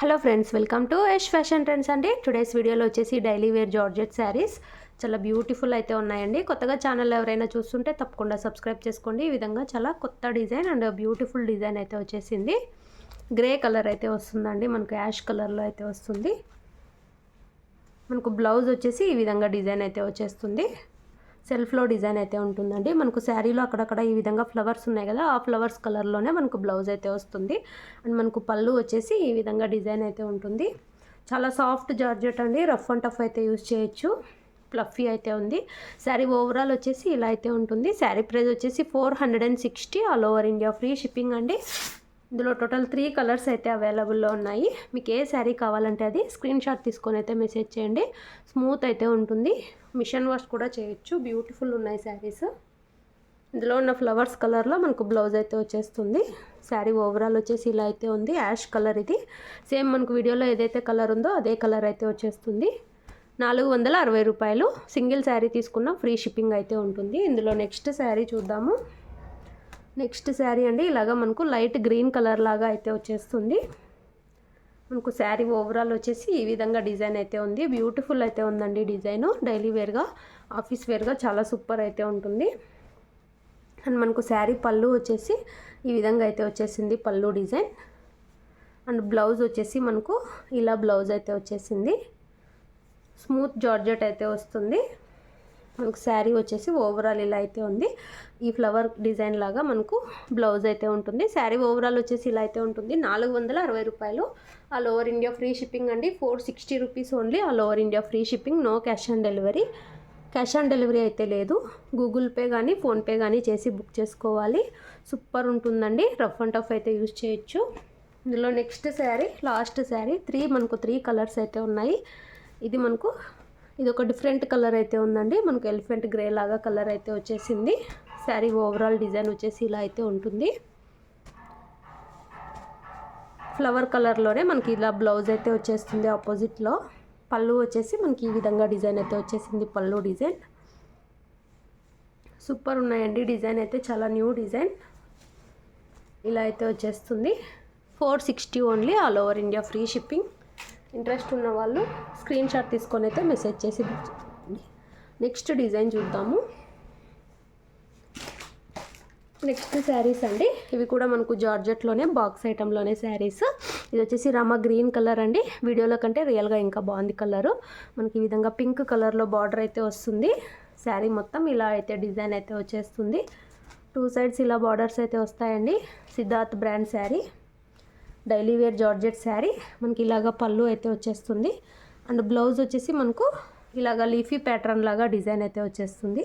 Hello friends, welcome to Yash fashion trends అండి. Today's వీడియోలో వచ్చేసి డైలీ వేర్ జార్జెట్ శారీస్ చాలా బ్యూటిఫుల్ అయితే ఉన్నాయండి. కొత్తగా ఛానల్ ఎవరైనా చూస్తుంటే తప్పకుండా సబ్స్క్రైబ్ చేసుకోండి. ఈ విధంగా చాలా కొత్త డిజైన్ అండ్ బ్యూటిఫుల్ డిజైన్ అయితే వచ్చేసింది. గ్రే కలర్ అయితే వస్తుందండి, మనకు యాష్ కలర్లో అయితే వస్తుంది. మనకు బ్లౌజ్ వచ్చేసి ఈ విధంగా డిజైన్ అయితే వచ్చేస్తుంది. సెల్ఫ్లో డిజైన్ అయితే ఉంటుందండి. మనకు శారీలో అక్కడక్కడ ఈ విధంగా ఫ్లవర్స్ ఉన్నాయి కదా, ఆ ఫ్లవర్స్ కలర్లోనే మనకు బ్లౌజ్ అయితే వస్తుంది. అండ్ మనకు పళ్ళు వచ్చేసి ఈ విధంగా డిజైన్ అయితే ఉంటుంది. చాలా సాఫ్ట్ జార్జెట్ అండి, రఫ్ అండ్ టఫ్ అయితే యూజ్ చేయొచ్చు. ఫ్లఫీ అయితే ఉంది. శారీ ఓవరాల్ వచ్చేసి ఇలా అయితే ఉంటుంది. శారీ ప్రైస్ వచ్చేసి 460, all over India free shipping అండి. ఇందులో టోటల్ 3 కలర్స్ అయితే అవైలబుల్లో ఉన్నాయి. మీకు ఏ శారీ కావాలంటే అది స్క్రీన్ షాట్ తీసుకొని అయితే మెసేజ్ చేయండి. స్మూత్ అయితే ఉంటుంది, మిషన్ వాష్ కూడా చేయొచ్చు. బ్యూటిఫుల్ ఉన్నాయి శారీస్. ఇందులో ఉన్న ఫ్లవర్స్ కలర్లో మనకు బ్లౌజ్ అయితే వచ్చేస్తుంది. శారీ ఓవరాల్ వచ్చేసి ఇలా అయితే ఉంది. యాష్ కలర్ ఇది. సేమ్ మనకు వీడియోలో ఏదైతే కలర్ ఉందో అదే కలర్ అయితే వచ్చేస్తుంది. 460 రూపాయలు. సింగిల్ శారీ తీసుకున్న ఫ్రీ షిప్పింగ్ అయితే ఉంటుంది. ఇందులో నెక్స్ట్ శారీ చూద్దాము. నెక్స్ట్ శారీ అండి, ఇలాగా మనకు లైట్ గ్రీన్ కలర్ లాగా అయితే వచ్చేస్తుంది. మనకు శారీ ఓవరాల్ వచ్చేసి ఈ విధంగా డిజైన్ అయితే ఉంది. బ్యూటిఫుల్ అయితే ఉందండి డిజైను. డైలీ వేర్గా, ఆఫీస్ వేర్గా చాలా సూపర్ అయితే ఉంటుంది. అండ్ మనకు శారీ పళ్ళు వచ్చేసి ఈ విధంగా అయితే వచ్చేసింది, పళ్ళు డిజైన్. అండ్ బ్లౌజ్ వచ్చేసి మనకు ఇలా బ్లౌజ్ అయితే వచ్చేసింది. స్మూత్ జార్జెట్ అయితే వస్తుంది. మనకు శారీ వచ్చేసి ఓవరాల్ ఇలా అయితే ఉంది. ఈ ఫ్లవర్ డిజైన్ లాగా మనకు బ్లౌజ్ అయితే ఉంటుంది. శారీ ఓవరాల్ వచ్చేసి ఇలా అయితే ఉంటుంది. 460 రూపాయలు. All over India free shipping అండి. 460 rupees only. All over India free shipping, no cash on delivery. Cash on delivery అయితే లేదు. గూగుల్ పే కానీ ఫోన్పే కానీ చేసి బుక్ చేసుకోవాలి. సూపర్ ఉంటుందండి, రఫ్ అండ్ టఫ్ అయితే యూజ్ చేయొచ్చు. ఇందులో నెక్స్ట్ శారీ, లాస్ట్ శారీ. మనకు 3 కలర్స్ అయితే ఉన్నాయి. ఇది ఒక డిఫరెంట్ కలర్ అయితే ఉందండి. మనకు ఎలిఫెంట్ గ్రే లాగా కలర్ అయితే వచ్చేసింది. శారీ ఓవరాల్ డిజైన్ వచ్చేసి ఇలా అయితే ఉంటుంది. ఫ్లవర్ కలర్లోనే మనకి ఇలా బ్లౌజ్ అయితే వచ్చేస్తుంది. ఆపోజిట్లో పళ్ళు వచ్చేసి మనకి ఈ విధంగా డిజైన్ అయితే వచ్చేసింది. పళ్ళు డిజైన్ సూపర్ ఉన్నాయండి. డిజైన్ అయితే చాలా న్యూ డిజైన్. ఇలా అయితే వచ్చేస్తుంది. 460 only. All over India free shipping. Interest ఉన్న వాళ్ళు స్క్రీన్ షాట్ తీసుకొని అయితే మెసేజ్ చేసి బుక్ చేసుకోండి. నెక్స్ట్ డిజైన్ చూద్దాము. నెక్స్ట్ శారీస్ అండి, ఇవి కూడా మనకు జార్జెట్లోనే బాక్స్ ఐటెంలోనే శారీస్. ఇది వచ్చేసి రామా గ్రీన్ కలర్ అండి. వీడియోలో కంటే రియల్గా ఇంకా బాగుంది కలరు. మనకి ఈ విధంగా పింక్ కలర్లో బార్డర్ అయితే వస్తుంది. శారీ మొత్తం ఇలా అయితే డిజైన్ అయితే వచ్చేస్తుంది. 2 సైడ్స్ ఇలా బార్డర్స్ అయితే వస్తాయండి. Siddharth brand sari, daily wear georgette sari. మనకి ఇలాగా పళ్ళు అయితే వచ్చేస్తుంది. అండ్ బ్లౌజ్ వచ్చేసి మనకు ఇలాగా లీఫీ ప్యాటర్న్ లాగా డిజైన్ అయితే వచ్చేస్తుంది.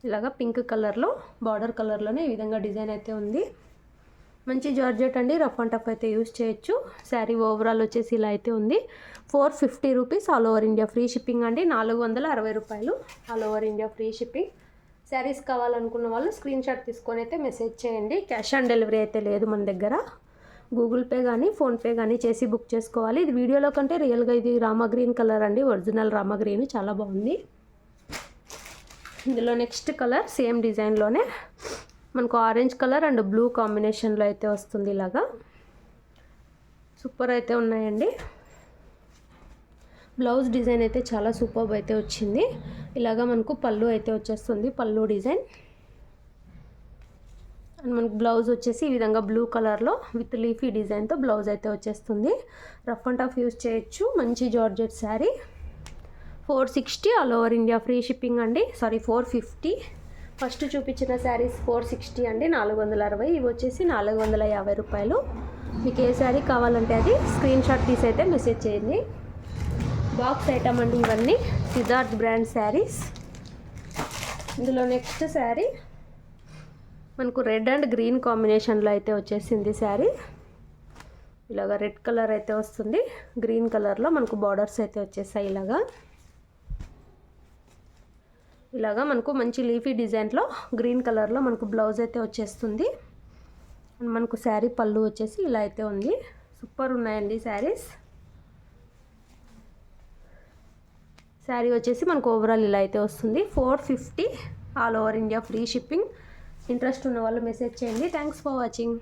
ఇలాగా పింక్ కలర్లో, బార్డర్ కలర్లోనే ఈ విధంగా డిజైన్ అయితే ఉంది. మంచి జార్జెట్ అండి, రఫ్ అండ్ టఫ్ అయితే యూజ్ చేయొచ్చు. శారీ ఓవరాల్ వచ్చేసి ఇలా అయితే ఉంది. 450 rupees. All over India free shipping అండి. 460 రూపాయలు. All over India free shipping. Saris కావాలనుకున్న వాళ్ళు స్క్రీన్ షాట్ తీసుకొని అయితే మెసేజ్ చేయండి. క్యాష్ ఆన్ డెలివరీ అయితే లేదు మన దగ్గర. గూగుల్ పే కానీ ఫోన్పే కానీ చేసి బుక్ చేసుకోవాలి. ఇది వీడియోలో కంటే రియల్గా ఇది రామా గ్రీన్ కలర్ అండి, ఒరిజినల్ రామా గ్రీన్, చాలా బాగుంది. ఇందులో నెక్స్ట్ కలర్ సేమ్ డిజైన్లోనే మనకు ఆరెంజ్ కలర్ అండ్ బ్లూ కాంబినేషన్లో అయితే వస్తుంది. ఇలాగా సూపర్ అయితే ఉన్నాయండి. బ్లౌజ్ డిజైన్ అయితే చాలా సూపర్ అయితే వచ్చింది. ఇలాగా మనకు పళ్ళు అయితే వచ్చేస్తుంది, పళ్ళు డిజైన్. అండ్ మనకు బ్లౌజ్ వచ్చేసి ఈ విధంగా బ్లూ కలర్లో విత్ లీఫీ డిజైన్తో బ్లౌజ్ అయితే వచ్చేస్తుంది. రఫ్ అండ్ టఫ్ యూజ్ చేయొచ్చు. మంచి georgette sari. 460. All over India free shipping అండి. 450. ఫస్ట్ చూపించిన శారీస్ 460 అండి, 460. ఇవి వచ్చేసి 450 రూపాయలు. మీకు ఏ శారీ కావాలంటే అది స్క్రీన్ షాట్ తీసి అయితే మెసేజ్ చేయండి. బాక్స్ ఐటమ్ అండి ఇవన్నీ, సిద్ధార్థ్ బ్రాండ్ శారీస్. ఇందులో నెక్స్ట్ శారీ మనకు రెడ్ అండ్ గ్రీన్ కాంబినేషన్లో అయితే వచ్చేసింది శారీ. ఇలాగా రెడ్ కలర్ అయితే వస్తుంది. గ్రీన్ కలర్లో మనకు బార్డర్స్ అయితే వచ్చేసాయి. ఇలాగా మనకు మంచి లీఫీ డిజైన్లో గ్రీన్ కలర్లో మనకు బ్లౌజ్ అయితే వచ్చేస్తుంది. అండ్ మనకు శారీ పళ్ళు వచ్చేసి ఇలా అయితే ఉంది. సూపర్ ఉన్నాయండి శారీస్. శారీ వచ్చేసి మనకు ఓవరాల్ ఇలా అయితే వస్తుంది. 450. All over India free shipping. Interest ఉన్న వాళ్ళు మెసేజ్ చేయండి. Thanks for watching.